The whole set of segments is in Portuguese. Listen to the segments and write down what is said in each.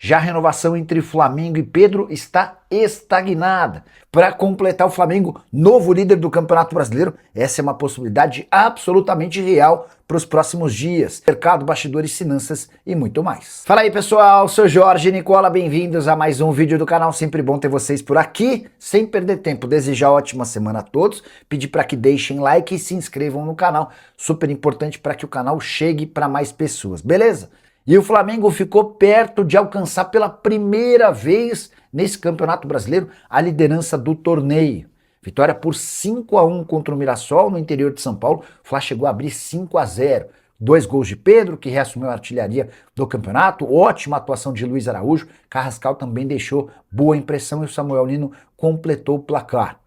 Já a renovação entre Flamengo e Pedro está estagnada. Para completar o Flamengo, novo líder do Campeonato Brasileiro, essa é uma possibilidade absolutamente real para os próximos dias. Mercado, bastidores, finanças e muito mais. Fala aí pessoal, sou Jorge Nicola, bem-vindos a mais um vídeo do canal. Sempre bom ter vocês por aqui. Sem perder tempo, desejar ótima semana a todos. Pedir para que deixem like e se inscrevam no canal. Super importante para que o canal chegue para mais pessoas, beleza? E o Flamengo ficou perto de alcançar pela primeira vez nesse Campeonato Brasileiro a liderança do torneio. Vitória por 5-1 contra o Mirassol no interior de São Paulo. O Fla chegou a abrir 5-0. 2 gols de Pedro, que reassumiu a artilharia do campeonato. Ótima atuação de Luiz Araújo. Carrascal também deixou boa impressão e o Samuel Nino completou o placar.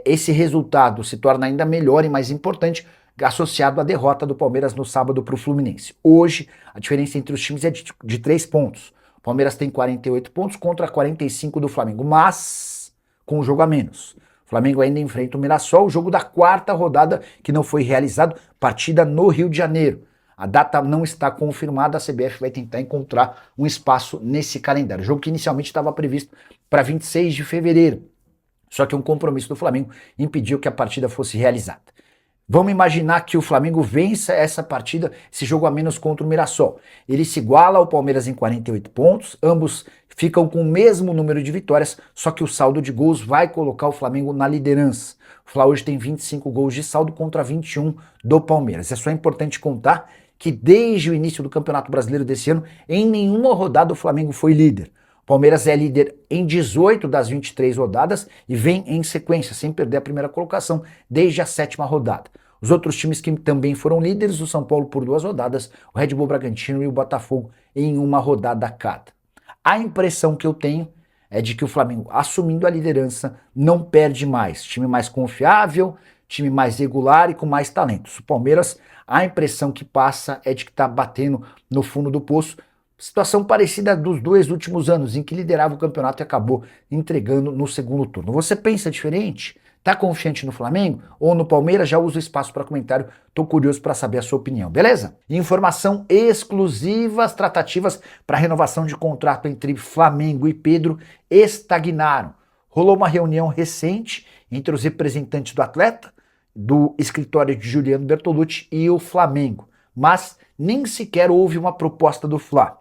Esse resultado se torna ainda melhor e mais importante associado à derrota do Palmeiras no sábado para o Fluminense. Hoje, a diferença entre os times é de 3 pontos. O Palmeiras tem 48 pontos contra 45 do Flamengo, mas com um jogo a menos. O Flamengo ainda enfrenta o Mirassol, o jogo da quarta rodada que não foi realizado, partida no Rio de Janeiro. A data não está confirmada, a CBF vai tentar encontrar um espaço nesse calendário. O jogo que inicialmente estava previsto para 26 de fevereiro. Só que um compromisso do Flamengo impediu que a partida fosse realizada. Vamos imaginar que o Flamengo vença essa partida, esse jogo a menos contra o Mirassol. Ele se iguala ao Palmeiras em 48 pontos, ambos ficam com o mesmo número de vitórias, só que o saldo de gols vai colocar o Flamengo na liderança. O Fla hoje tem 25 gols de saldo contra 21 do Palmeiras. É só importante contar que desde o início do Campeonato Brasileiro desse ano, em nenhuma rodada o Flamengo foi líder. O Palmeiras é líder em 18 das 23 rodadas e vem em sequência, sem perder a primeira colocação, desde a 7ª rodada. Os outros times que também foram líderes, o São Paulo por 2 rodadas, o Red Bull Bragantino e o Botafogo em 1 rodada cada. A impressão que eu tenho é de que o Flamengo, assumindo a liderança, não perde mais. Time mais confiável, time mais regular e com mais talentos. O Palmeiras, a impressão que passa é de que está batendo no fundo do poço. Situação parecida dos 2 últimos anos, em que liderava o campeonato e acabou entregando no segundo turno. Você pensa diferente? Tá confiante no Flamengo ou no Palmeiras? Já usa o espaço para comentário. Tô curioso para saber a sua opinião, beleza? Informação exclusiva: as tratativas para renovação de contrato entre Flamengo e Pedro estagnaram. Rolou uma reunião recente entre os representantes do atleta, do escritório de Juliano Bertolucci e o Flamengo, mas nem sequer houve uma proposta do Fla.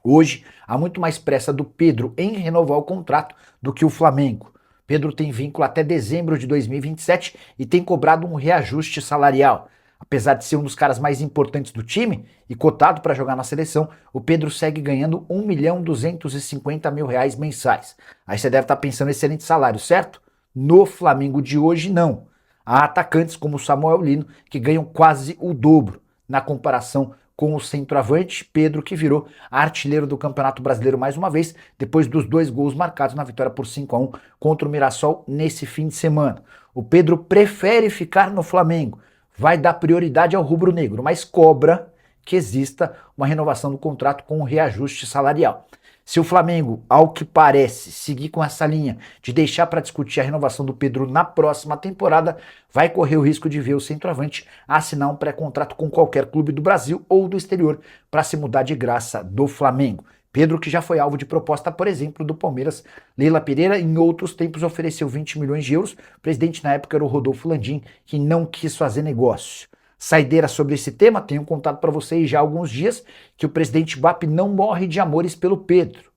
Hoje, há muito mais pressa do Pedro em renovar o contrato do que o Flamengo. Pedro tem vínculo até dezembro de 2027 e tem cobrado um reajuste salarial. Apesar de ser um dos caras mais importantes do time e cotado para jogar na seleção, o Pedro segue ganhando R$ 1.250.000 mensais. Aí você deve estar pensando, excelente salário, certo? No Flamengo de hoje, não. Há atacantes como o Samuel Nino que ganham quase o dobro na comparação com o centroavante Pedro, que virou artilheiro do Campeonato Brasileiro mais uma vez, depois dos 2 gols marcados na vitória por 5-1 contra o Mirassol nesse fim de semana. O Pedro prefere ficar no Flamengo, vai dar prioridade ao rubro-negro, mas cobra que exista uma renovação do contrato com um reajuste salarial. Se o Flamengo, ao que parece, seguir com essa linha de deixar para discutir a renovação do Pedro na próxima temporada, vai correr o risco de ver o centroavante assinar um pré-contrato com qualquer clube do Brasil ou do exterior para se mudar de graça do Flamengo. Pedro, que já foi alvo de proposta, por exemplo, do Palmeiras. Leila Pereira, em outros tempos, ofereceu 20 milhões de euros. O presidente na época era o Rodolfo Landim, que não quis fazer negócio. Saideira sobre esse tema, tenho contado para vocês já há alguns dias que o presidente BAP não morre de amores pelo Pedro,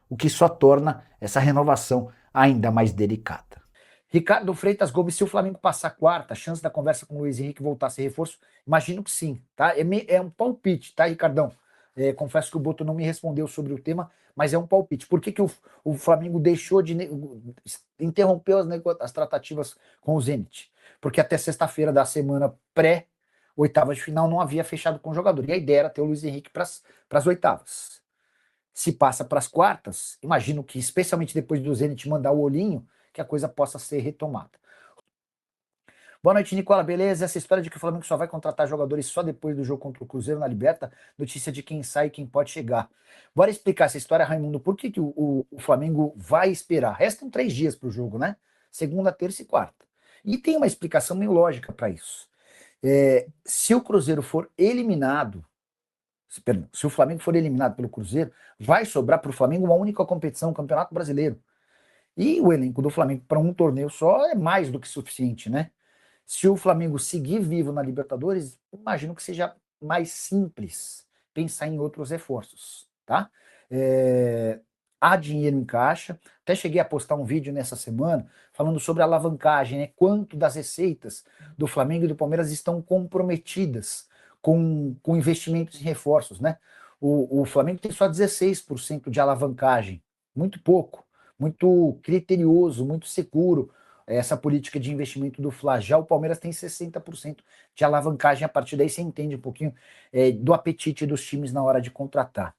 o que só torna essa renovação ainda mais delicada. Ricardo Freitas Gomes, se o Flamengo passar quarta, a chance da conversa com o Luiz Henrique voltar a ser reforço, imagino que sim, tá? É um palpite, tá, Ricardão? Confesso que o Boto não me respondeu sobre o tema, mas é um palpite. Por que o Flamengo deixou de interrompeu as tratativas com o Zenit? Porque até sexta-feira da semana pré-oitava de final não havia fechado com o jogador. E a ideia era ter o Luiz Henrique para as oitavas. Se passa para as quartas, imagino que, especialmente depois do Zenit mandar o olhinho, que a coisa possa ser retomada. Boa noite, Nicola, beleza? Essa história de que o Flamengo só vai contratar jogadores só depois do jogo contra o Cruzeiro na Liberta, notícia de quem sai e quem pode chegar. Bora explicar essa história, Raimundo, por que o Flamengo vai esperar? Restam 3 dias para o jogo, né? Segunda, terça e quarta. E tem uma explicação meio lógica para isso. Se o Cruzeiro for eliminado, Perdão, se o Flamengo for eliminado pelo Cruzeiro, vai sobrar para o Flamengo uma única competição, o Campeonato Brasileiro. E o elenco do Flamengo para um torneio só é mais do que suficiente, né? Se o Flamengo seguir vivo na Libertadores, imagino que seja mais simples pensar em outros reforços, tá? É, há dinheiro em caixa. Até cheguei a postar um vídeo nessa semana falando sobre a alavancagem, né? Quanto das receitas do Flamengo e do Palmeiras estão comprometidas com investimentos em reforços, né? O Flamengo tem só 16% de alavancagem, muito pouco, muito criterioso, muito seguro essa política de investimento do Fla. Já o Palmeiras tem 60% de alavancagem. A partir daí você entende um pouquinho do apetite dos times na hora de contratar.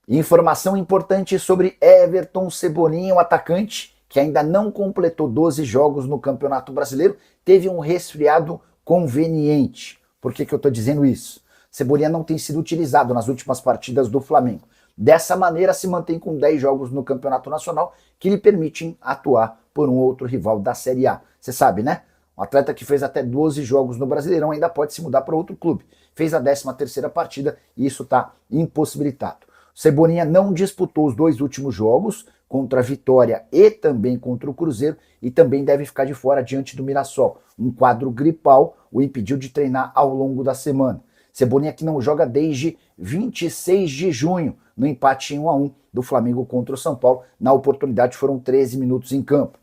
Informação importante sobre Everton Cebolinha, o atacante que ainda não completou 12 jogos no Campeonato Brasileiro, teve um resfriado conveniente. Por que eu estou dizendo isso? Cebolinha não tem sido utilizado nas últimas partidas do Flamengo. Dessa maneira, se mantém com 10 jogos no Campeonato Nacional, que lhe permitem atuar por um outro rival da Série A. Você sabe, né? Um atleta que fez até 12 jogos no Brasileirão ainda pode se mudar para outro clube. Fez a 13ª partida e isso está impossibilitado. Cebolinha não disputou os 2 últimos jogos, contra a Vitória e também contra o Cruzeiro, e também deve ficar de fora diante do Mirassol. Um quadro gripal o impediu de treinar ao longo da semana. Cebolinha que não joga desde 26 de junho, no empate em 1-1 do Flamengo contra o São Paulo. Na oportunidade foram 13 minutos em campo.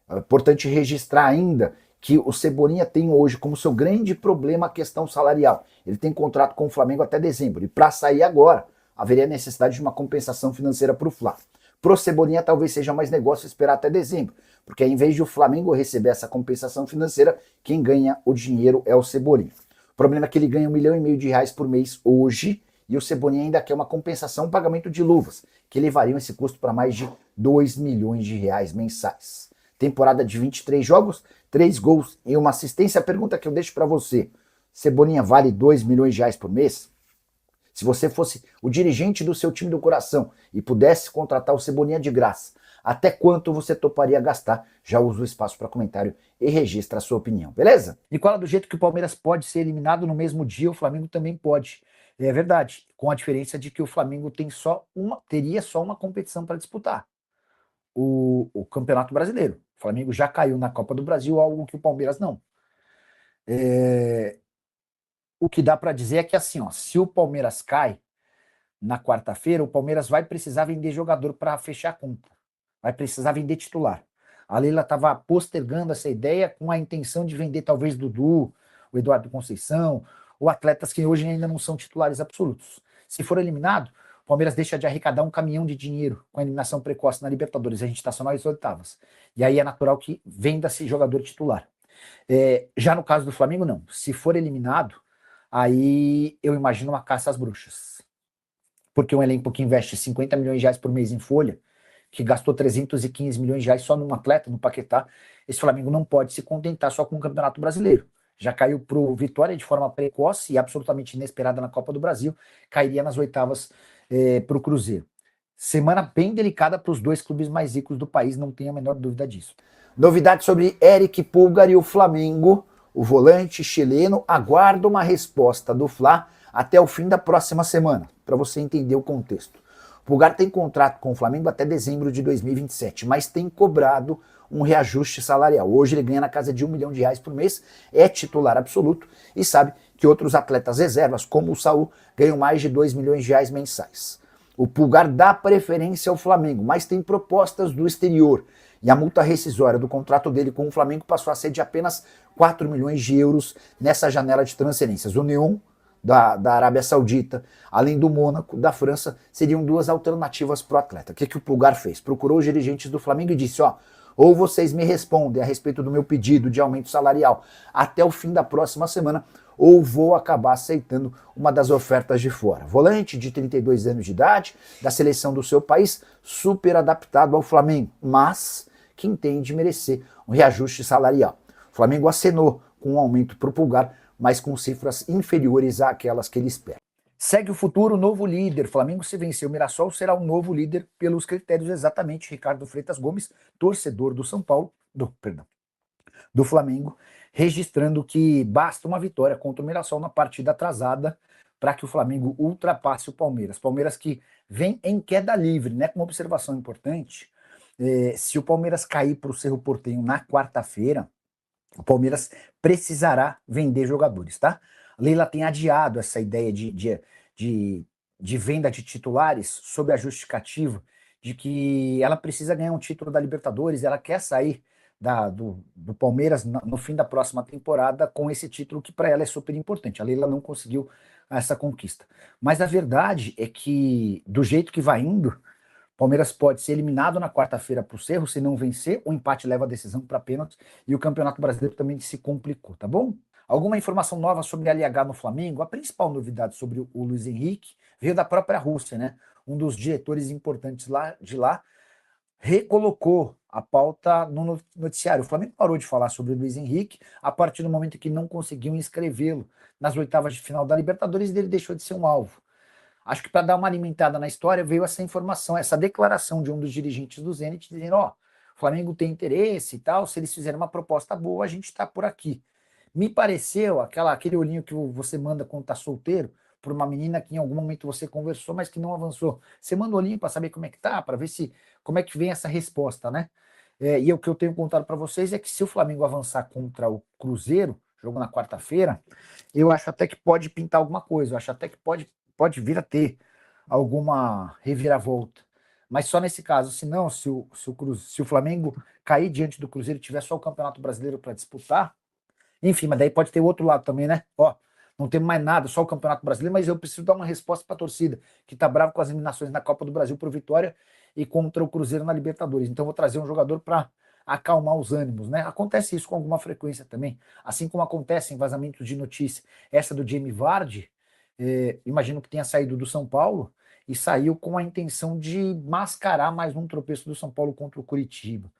É importante registrar ainda que o Cebolinha tem hoje como seu grande problema a questão salarial. Ele tem contrato com o Flamengo até dezembro, e para sair agora, haveria necessidade de uma compensação financeira para o Fla. Pro Cebolinha talvez seja mais negócio esperar até dezembro, porque ao invés de o Flamengo receber essa compensação financeira, quem ganha o dinheiro é o Cebolinha. O problema é que ele ganha R$1,5 milhão por mês hoje, e o Cebolinha ainda quer uma compensação, um pagamento de luvas, que levariam esse custo para mais de R$2 milhões mensais. Temporada de 23 jogos, 3 gols e uma assistência. A pergunta que eu deixo para você: Cebolinha vale R$2 milhões por mês? Se você fosse o dirigente do seu time do coração e pudesse contratar o Cebolinha de graça, até quanto você toparia gastar? Já usa o espaço para comentário e registra a sua opinião, beleza? Nicola, do jeito que o Palmeiras pode ser eliminado no mesmo dia, o Flamengo também pode. É verdade, com a diferença de que o Flamengo teria só uma competição para disputar, o Campeonato Brasileiro. O Flamengo já caiu na Copa do Brasil, algo que o Palmeiras não. O que dá para dizer é que assim, ó, se o Palmeiras cai na quarta-feira, o Palmeiras vai precisar vender jogador para fechar a conta. Vai precisar vender titular. A Leila estava postergando essa ideia com a intenção de vender talvez Dudu, o Eduardo Conceição, ou atletas que hoje ainda não são titulares absolutos. Se for eliminado, o Palmeiras deixa de arrecadar um caminhão de dinheiro com a eliminação precoce na Libertadores. A gente está só nas oitavas. E aí é natural que venda-se jogador titular. Já no caso do Flamengo, não. Se for eliminado, aí eu imagino uma caça às bruxas. Porque um elenco que investe R$50 milhões por mês em folha, que gastou R$315 milhões só num atleta, no Paquetá, esse Flamengo não pode se contentar só com o Campeonato Brasileiro. Já caiu pro Vitória de forma precoce e absolutamente inesperada na Copa do Brasil, cairia nas oitavas pro Cruzeiro. Semana bem delicada para os 2 clubes mais ricos do país, não tenho a menor dúvida disso. Novidade sobre Eric Pulgar e o Flamengo. O volante chileno aguarda uma resposta do Fla até o fim da próxima semana, para você entender o contexto. O Pulgar tem contrato com o Flamengo até dezembro de 2027, mas tem cobrado um reajuste salarial. Hoje ele ganha na casa de R$1 milhão por mês, é titular absoluto e sabe que outros atletas reservas, como o Saul, ganham mais de R$2 milhões mensais. O Pulgar dá preferência ao Flamengo, mas tem propostas do exterior. E a multa rescisória do contrato dele com o Flamengo passou a ser de apenas 4 milhões de euros nessa janela de transferências. O Neon, da Arábia Saudita, além do Mônaco, da França, seriam 2 alternativas para o atleta. O que o Pulgar fez? Procurou os dirigentes do Flamengo e disse, ou vocês me respondem a respeito do meu pedido de aumento salarial até o fim da próxima semana, ou vou acabar aceitando uma das ofertas de fora. Volante de 32 anos de idade, da seleção do seu país, super adaptado ao Flamengo, mas que entende merecer um reajuste salarial. O Flamengo acenou com um aumento para o Pulgar, mas com cifras inferiores àquelas que ele espera. Segue o futuro, novo líder. Flamengo, se vencer o Mirassol, será o novo líder pelos critérios exatamente. Ricardo Freitas Gomes, torcedor do do Flamengo, registrando que basta uma vitória contra o Mirassol na partida atrasada para que o Flamengo ultrapasse o Palmeiras. Palmeiras que vem em queda livre, né? Com uma observação importante, se o Palmeiras cair para o Cerro Porteño na quarta-feira, o Palmeiras precisará vender jogadores, tá? A Leila tem adiado essa ideia de, de venda de titulares sob a justificativa de que ela precisa ganhar um título da Libertadores, ela quer sair do Palmeiras no fim da próxima temporada com esse título que para ela é super importante. A Leila não conseguiu essa conquista. Mas a verdade é que, do jeito que vai indo, Palmeiras pode ser eliminado na quarta-feira para o Cerro, se não vencer, o empate leva a decisão para pênaltis e o Campeonato Brasileiro também se complicou, tá bom? Alguma informação nova sobre LH no Flamengo? A principal novidade sobre o Luiz Henrique veio da própria Rússia, né? Um dos diretores importantes de lá recolocou a pauta no noticiário. O Flamengo parou de falar sobre o Luiz Henrique a partir do momento que não conseguiu inscrevê-lo nas oitavas de final da Libertadores e ele deixou de ser um alvo. Acho que para dar uma alimentada na história veio essa informação, essa declaração de um dos dirigentes do Zenit dizendo, ó, o Flamengo tem interesse e tal, se eles fizerem uma proposta boa, a gente está por aqui. Me pareceu aquele olhinho que você manda quando tá solteiro para uma menina que em algum momento você conversou, mas que não avançou. Você manda o olhinho para saber como é que tá, para ver se como é que vem essa resposta, né? E o que eu tenho contado para vocês é que se o Flamengo avançar contra o Cruzeiro, jogo na quarta-feira, eu acho até que pode pintar alguma coisa, eu acho até que pode vir a ter alguma reviravolta. Mas só nesse caso, se não, se o Flamengo cair diante do Cruzeiro e tiver só o Campeonato Brasileiro para disputar, enfim, mas daí pode ter o outro lado também, né? Ó, não temos mais nada, só o Campeonato Brasileiro, mas eu preciso dar uma resposta para a torcida, que tá bravo com as eliminações na Copa do Brasil por Vitória e contra o Cruzeiro na Libertadores. Então vou trazer um jogador para acalmar os ânimos, né? Acontece isso com alguma frequência também, assim como acontece em vazamentos de notícia. Essa do Jamie Vardy, imagino que tenha saído do São Paulo e saiu com a intenção de mascarar mais um tropeço do São Paulo contra o Curitiba.